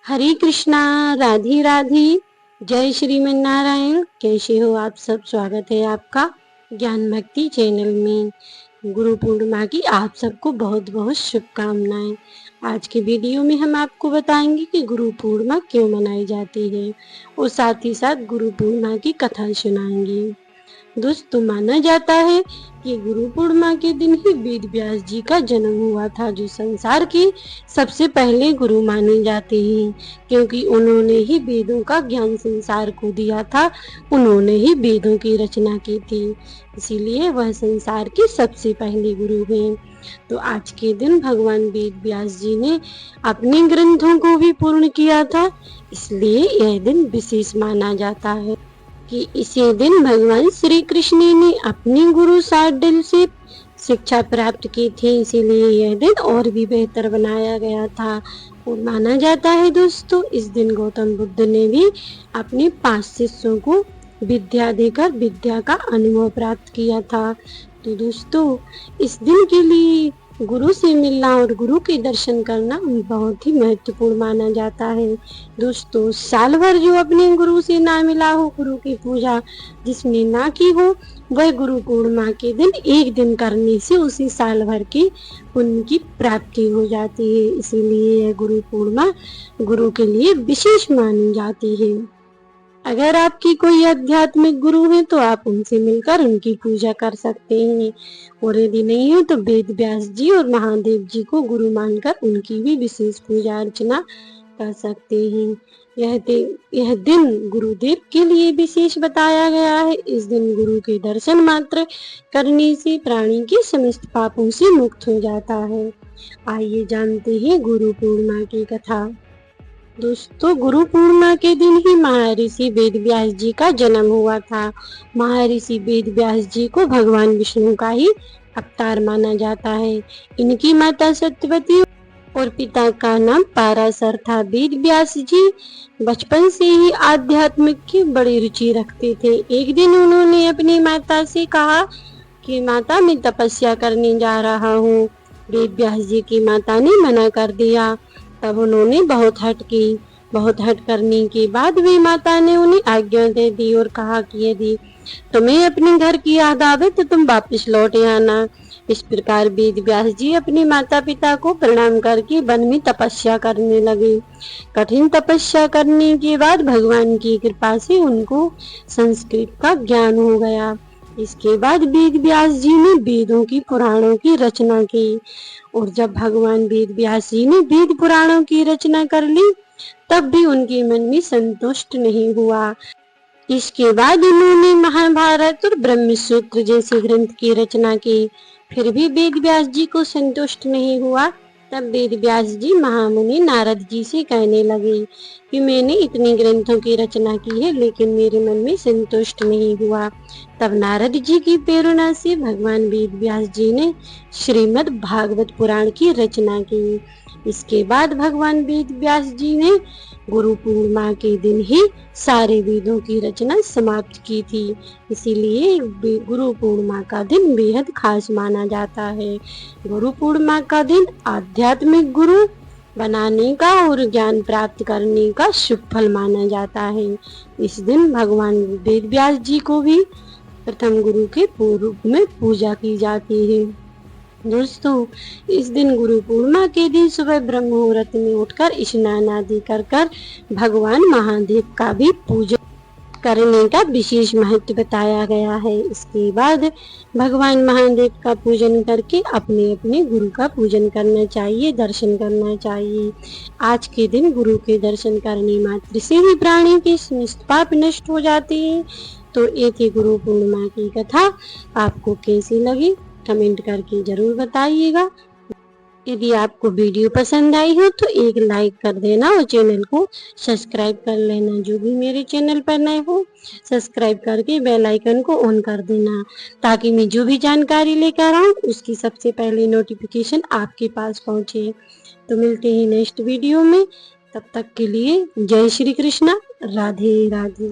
हरे कृष्णा, राधे राधे, जय श्रीमन नारायण। कैसे हो आप सब? स्वागत है आपका ज्ञान भक्ति चैनल में। गुरु पूर्णिमा की आप सबको बहुत बहुत शुभकामनाएं। आज के वीडियो में हम आपको बताएंगे कि गुरु पूर्णिमा क्यों मनाई जाती है और साथ ही साथ गुरु पूर्णिमा की कथा सुनाएंगे। दोस्तों, माना जाता है कि गुरु पूर्णिमा के दिन ही वेद व्यास जी का जन्म हुआ था, जो संसार के सबसे पहले गुरु माने जाते हैं, क्योंकि उन्होंने ही वेदों का ज्ञान संसार को दिया था। उन्होंने ही वेदों की रचना की थी, इसीलिए वह संसार के सबसे पहले गुरु हैं। तो आज के दिन भगवान वेद व्यास जी ने अपने ग्रंथों को भी पूर्ण किया था, इसलिए यह दिन विशेष माना जाता है कि इसी दिन भगवान श्री कृष्ण ने अपने गुरु शार्दूल से शिक्षा प्राप्त की थी, इसीलिए यह दिन और भी बेहतर बनाया गया था। और माना जाता है दोस्तों, इस दिन गौतम बुद्ध ने भी अपने 5 शिष्यों को विद्या देकर विद्या का अनुभव प्राप्त किया था। तो दोस्तों, इस दिन के लिए गुरु से मिलना और गुरु के दर्शन करना बहुत ही महत्वपूर्ण माना जाता है। दोस्तों, साल भर जो अपने गुरु से ना मिला हो, गुरु की पूजा जिसने ना की हो, वह गुरु पूर्णिमा के दिन एक दिन करने से उसी साल भर की पुण्य की प्राप्ति हो जाती है। इसीलिए यह गुरु पूर्णिमा गुरु के लिए विशेष मानी जाती है। अगर आपकी कोई आध्यात्मिक गुरु है तो आप उनसे मिलकर उनकी पूजा कर सकते हैं, और यदि नहीं हो तो वेद व्यास जी और महादेव जी को गुरु मानकर उनकी भी विशेष पूजा अर्चना कर सकते हैं। यह दिन गुरुदेव के लिए विशेष बताया गया है। इस दिन गुरु के दर्शन मात्र करने से प्राणी के समस्त पापों से मुक्त हो जाता है। आइए जानते हैं गुरु पूर्णिमा की कथा। दोस्तों, गुरु पूर्णिमा के दिन ही महर्षि वेद व्यास जी का जन्म हुआ था। महर्षि वेद व्यास जी को भगवान विष्णु का ही अवतार माना जाता है। इनकी माता सत्यवती और पिता का नाम पाराशर था। वेद व्यास जी बचपन से ही आध्यात्मिक की बड़ी रुचि रखते थे। एक दिन उन्होंने अपनी माता से कहा कि माता, मैं तपस्या करने जा रहा हूँ। वेद व्यास जी की माता ने मना कर दिया। तब उन्होंने बहुत हट करने के बाद वे माता ने उन्हें आज्ञा दे दी और कहा कि यदि तुम्हें अपने घर की याद आवे तो तुम वापस लौट आना। इस प्रकार वेद व्यास जी अपने माता पिता को प्रणाम करके वन में तपस्या करने लगे। कठिन तपस्या करने के बाद भगवान की कृपा से उनको संस्कृत का ज्ञान हो गया। इसके बाद वेद व्यास जी ने वेदों की पुराणों की रचना की, और जब भगवान वेद व्यास जी ने वेद पुराणों की रचना कर ली, तब भी उनके मन में संतुष्ट नहीं हुआ। इसके बाद उन्होंने महाभारत और ब्रह्मसूत्र जैसे ग्रंथ की रचना की, फिर भी वेद व्यास जी को संतुष्ट नहीं हुआ। तब वेद व्यास जी महामुनि नारद जी से कहने लगे कि मैंने इतने ग्रंथों की रचना की है, लेकिन मेरे मन में संतुष्ट नहीं हुआ। तब नारद जी की प्रेरणा से भगवान वेद व्यास जी ने श्रीमद् भागवत पुराण की रचना की। इसके बाद भगवान वेद व्यास जी ने गुरु पूर्णिमा के दिन ही सारे वेदों की रचना समाप्त की थी। इसीलिए गुरु पूर्णिमा का दिन बेहद खास माना जाता है। गुरु पूर्णिमा का दिन आध्यात्मिक गुरु बनाने का और ज्ञान प्राप्त करने का शुभ फल माना जाता है। इस दिन भगवान वेद व्यास जी को भी प्रथम गुरु के रूप में पूजा की जाती है। दोस्तों, इस दिन गुरु पूर्णिमा के दिन सुबह ब्रह्म मुहूर्त में उठकर स्नान आदि कर भगवान महादेव का भी पूजन करने का विशेष महत्व बताया गया है। इसके बाद भगवान महादेव का पूजन करके अपने अपने गुरु का पूजन करना चाहिए, दर्शन करना चाहिए। आज के दिन गुरु के दर्शन करने मात्र से ही प्राणी के समस्त पाप नष्ट हो जाते हैं। तो ये थी गुरु पूर्णिमा की कथा। आपको कैसी लगी कमेंट करके जरूर बताइएगा। यदि आपको वीडियो पसंद आई हो तो एक लाइक कर देना और चैनल को सब्सक्राइब कर लेना। जो भी मेरे चैनल पर नए हो, सब्सक्राइब करके बेल आइकन को ऑन कर देना, ताकि मैं जो भी जानकारी लेकर आऊँ उसकी सबसे पहले नोटिफिकेशन आपके पास पहुँचे। तो मिलते हैं नेक्स्ट वीडियो में। तब तक के लिए जय श्री कृष्णा, राधे राधे।